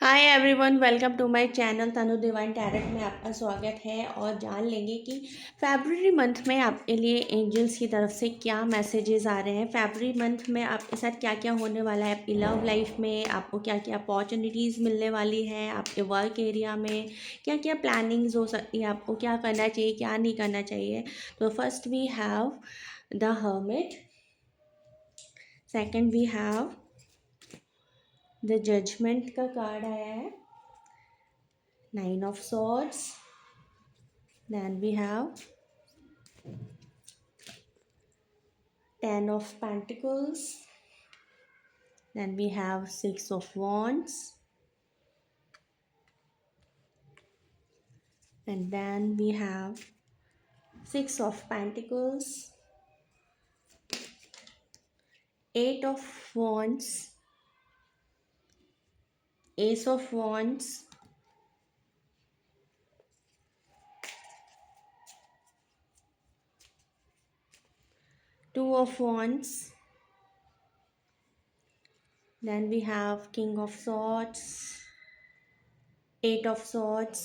Hi everyone, welcome to my channel Tanu divine tarot में आपका स्वागत है। और जान लेंगे कि फरवरी मंथ में आपके लिए एंजल्स की तरफ से क्या मैसेजेस आ रहे हैं। फरवरी मंथ में आपके साथ क्या क्या होने वाला है, आपकी लव लाइफ में आपको क्या क्या अपॉर्चुनिटीज़ मिलने वाली है, आपके वर्क एरिया में क्या क्या प्लानिंग्स हो सकती है, आपको क्या करना चाहिए क्या नहीं करना चाहिए। तो first we have the hermit, second we have the judgement का कार्ड आया है, nine of swords, then we have ten of pentacles, then we have six of wands, and then we have six of pentacles, eight of wands, ace of wands, two of wands, then we have king of swords, eight of swords,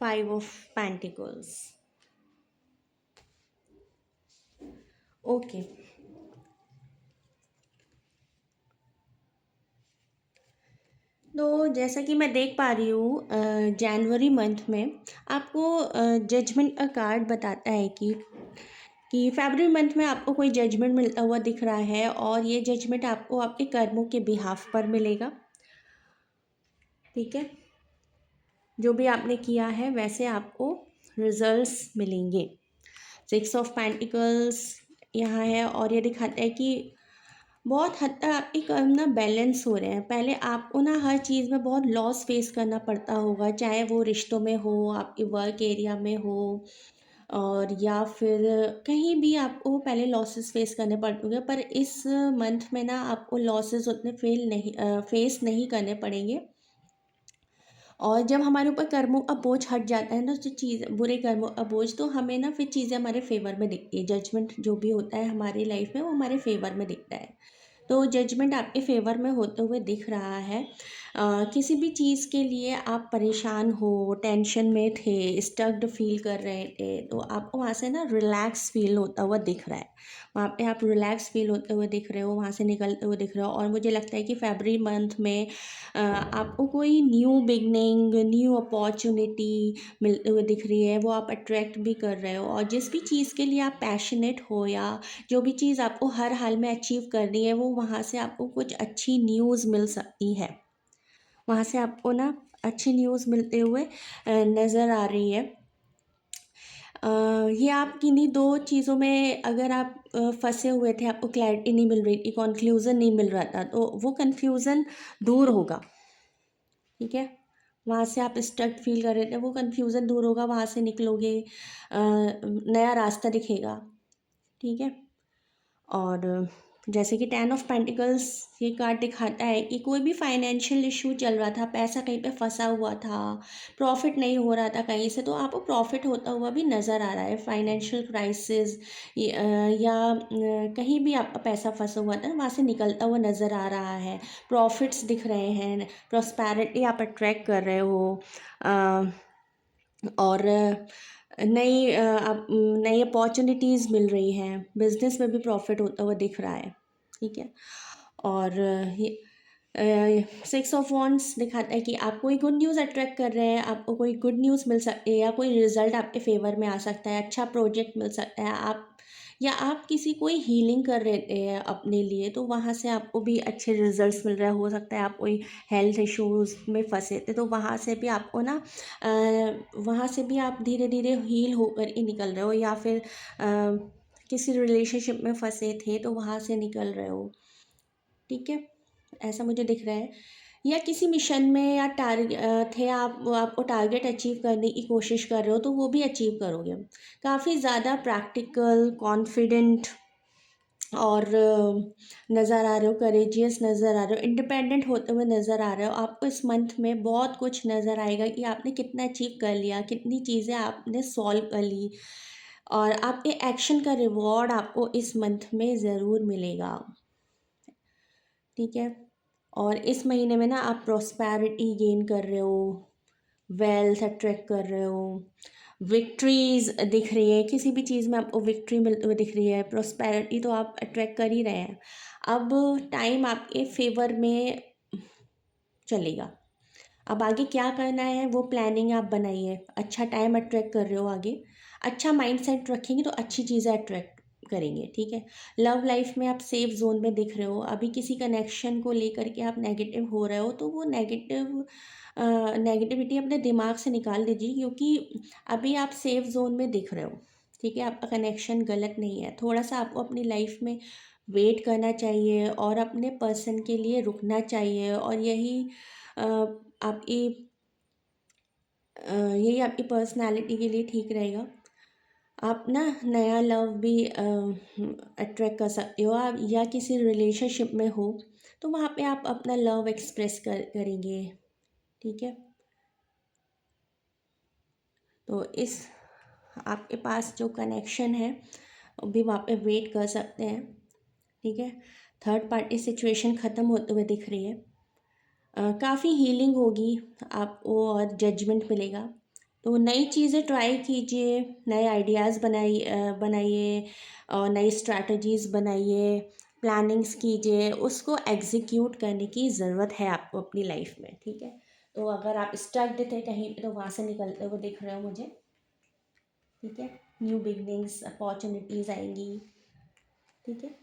five of pentacles. Okay, तो जैसा कि मैं देख पा रही हूँ जनवरी month में आपको जजमेंट का कार्ड बताता है कि फरवरी मंथ में आपको कोई जजमेंट मिलता हुआ दिख रहा है, और ये जजमेंट आपको आपके कर्मों के बिहाफ पर मिलेगा। ठीक है, जो भी आपने किया है वैसे आपको रिजल्ट्स मिलेंगे। सिक्स ऑफ पेंटिकल्स यहाँ है, और ये दिखाता है कि बहुत हद तक आपके कर्म ना बैलेंस हो रहे हैं। पहले आपको ना हर चीज़ में बहुत लॉस फेस करना पड़ता होगा, चाहे वो रिश्तों में हो, आपके वर्क एरिया में हो, और या फिर कहीं भी आपको पहले लॉसेस फेस करने पड़ते होंगे। पर इस मंथ में ना आपको लॉसेस उतने फेस नहीं करने पड़ेंगे। और जब हमारे ऊपर कर्मों का बोझ हट जाता है ना, तो चीज़ बुरे कर्मों का बोझ, तो हमें ना फिर चीज़ें हमारे फेवर में दिखती है। जजमेंट जो भी होता है हमारी लाइफ में वो हमारे फेवर में दिखता है। तो जजमेंट आपके फेवर में होते हुए दिख रहा है। किसी भी चीज़ के लिए आप परेशान हो, टेंशन में थे, स्टक्ड फील कर रहे थे, तो आपको वहाँ से ना रिलैक्स फील होता हुआ दिख रहा है। वहाँ पे आप रिलैक्स फील होते हुए दिख रहे हो, वहाँ से निकलते हुए दिख रहे हो। और मुझे लगता है कि फरवरी मंथ में आपको कोई न्यू बिगनिंग, न्यू अपॉर्चुनिटी मिलते हुए दिख रही है, वो आप अट्रैक्ट भी कर रहे हो। और जिस भी चीज़ के लिए आप पैशनेट हो, या जो भी चीज़ आपको हर हाल में अचीव करनी है, वो वहाँ से आपको कुछ अच्छी न्यूज़ मिल सकती है। वहाँ से आपको ना अच्छी न्यूज़ मिलते हुए नज़र आ रही है। ये आप किन्हीं दो चीज़ों में अगर आप फंसे हुए थे, आपको क्लैरिटी नहीं मिल रही थी, कन्फ्यूज़न नहीं मिल रहा था, तो वो कन्फ्यूज़न दूर होगा। ठीक है, वहाँ से आप स्टक फील कर रहे थे, वो कन्फ्यूज़न दूर होगा, वहाँ से निकलोगे, नया रास्ता दिखेगा। ठीक है, और जैसे कि टेन ऑफ पेंटिकल्स ये कार्ड दिखाता है कि कोई भी फाइनेंशियल इशू चल रहा था, पैसा कहीं पे फंसा हुआ था, प्रॉफिट नहीं हो रहा था कहीं से, तो आपको प्रॉफिट होता हुआ भी नज़र आ रहा है। फाइनेंशियल क्राइसिस या कहीं भी आपका पैसा फंसा हुआ था, वहाँ से निकलता हुआ नज़र आ रहा है। प्रॉफिट्स दिख रहे हैं, प्रॉस्पेरिटी आप अट्रैक्ट कर रहे हो, और आप नई अपॉर्चुनिटीज़ मिल रही हैं, बिजनेस में भी प्रॉफिट होता हुआ दिख रहा है। ठीक है, और ये सिक्स ऑफ वॉन्ड्स दिखाता है कि आप कोई गुड न्यूज़ अट्रैक्ट कर रहे हैं, आपको कोई गुड न्यूज़ मिल सकती है, या कोई रिजल्ट आपके फेवर में आ सकता है, अच्छा प्रोजेक्ट मिल सकता है। या आप किसी कोई हीलिंग कर रहे थे अपने लिए, तो वहाँ से आपको भी अच्छे रिजल्ट्स मिल रहे हो सकता है। आप कोई हेल्थ इश्यूज़ में फंसे थे, तो वहाँ से भी आपको ना वहाँ से भी आप धीरे धीरे हील होकर ही निकल रहे हो, या फिर किसी रिलेशनशिप में फंसे थे तो वहाँ से निकल रहे हो। ठीक है, ऐसा मुझे दिख रहा है। या किसी मिशन में या थे आप, वो आपको टारगेट अचीव करने की कोशिश कर रहे हो, तो वो भी अचीव करोगे। काफ़ी ज़्यादा प्रैक्टिकल, कॉन्फिडेंट और नज़र आ रहे हो, करेजियस नज़र आ रहे हो, इंडिपेंडेंट होते हुए नज़र आ रहे हो। आपको इस मंथ में बहुत कुछ नज़र आएगा कि आपने कितना अचीव कर लिया, कितनी चीज़ें आपने सॉल्व कर ली, और आपके एक्शन का रिवॉर्ड आपको इस मंथ में ज़रूर मिलेगा। ठीक है। और इस महीने में ना आप प्रॉस्पैरिटी गेन कर रहे हो, वेल्थ अट्रैक्ट कर रहे हो, विक्ट्रीज दिख रही है, किसी भी चीज़ में आपको विक्ट्री मिलते हुए दिख रही है, प्रॉस्पैरिटी तो आप अट्रैक्ट कर ही रहे हैं। अब टाइम आपके फेवर में चलेगा। अब आगे क्या करना है वो प्लानिंग आप बनाइए। अच्छा टाइम अट्रैक्ट कर रहे हो आगे, अच्छा माइंडसेट रखेंगे तो अच्छी चीज़ें अट्रैक्ट करेंगे, ठीक है। लव लाइफ में आप सेफ जोन में दिख रहे हो, अभी किसी कनेक्शन को लेकर के आप नेगेटिव हो रहे हो तो वो नेगेटिविटी अपने दिमाग से निकाल दीजिए, क्योंकि अभी आप सेफ जोन में दिख रहे हो, ठीक है। आपका कनेक्शन गलत नहीं है, थोड़ा सा आपको अपनी लाइफ में वेट करना चाहिए और अपने पर्सन के लिए रुकना चाहिए, और अ, आपकी यही आपकी पर्सनालिटी के लिए ठीक रहेगा। आप ना नया लव भी अट्रैक्ट कर सकते हो, आप या किसी रिलेशनशिप में हो तो वहाँ पे आप अपना लव एक्सप्रेस करेंगे, ठीक है। तो इस आपके पास जो कनेक्शन है वो भी वहाँ पे वेट कर सकते हैं, ठीक है। थर्ड पार्टी सिचुएशन ख़त्म होते हुए दिख रही है, काफ़ी हीलिंग होगी आपको और जजमेंट मिलेगा। तो नई चीज़ें ट्राई कीजिए, नए आइडियाज़ बनाइए और नई स्ट्रैटेजीज़ बनाइए, प्लानिंग्स कीजिए, उसको एग्जीक्यूट करने की ज़रूरत है आपको अपनी लाइफ में, ठीक है। तो अगर आप स्टक थे कहीं पे तो वहाँ से निकलते हुए दिख रहे हो मुझे, ठीक है। न्यू बिगनिंग्स अपॉर्चुनिटीज़ आएंगी, ठीक है।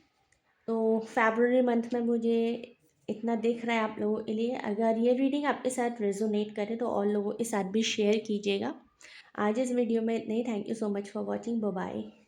तो फरवरी मंथ में मुझे इतना दिख रहा है आप लोगों के लिए। अगर ये रीडिंग आपके साथ रेजोनेट करे तो और लोगों के साथ भी शेयर कीजिएगा। आज इस वीडियो में इतना ही। Thank you so much for watching. Bye bye.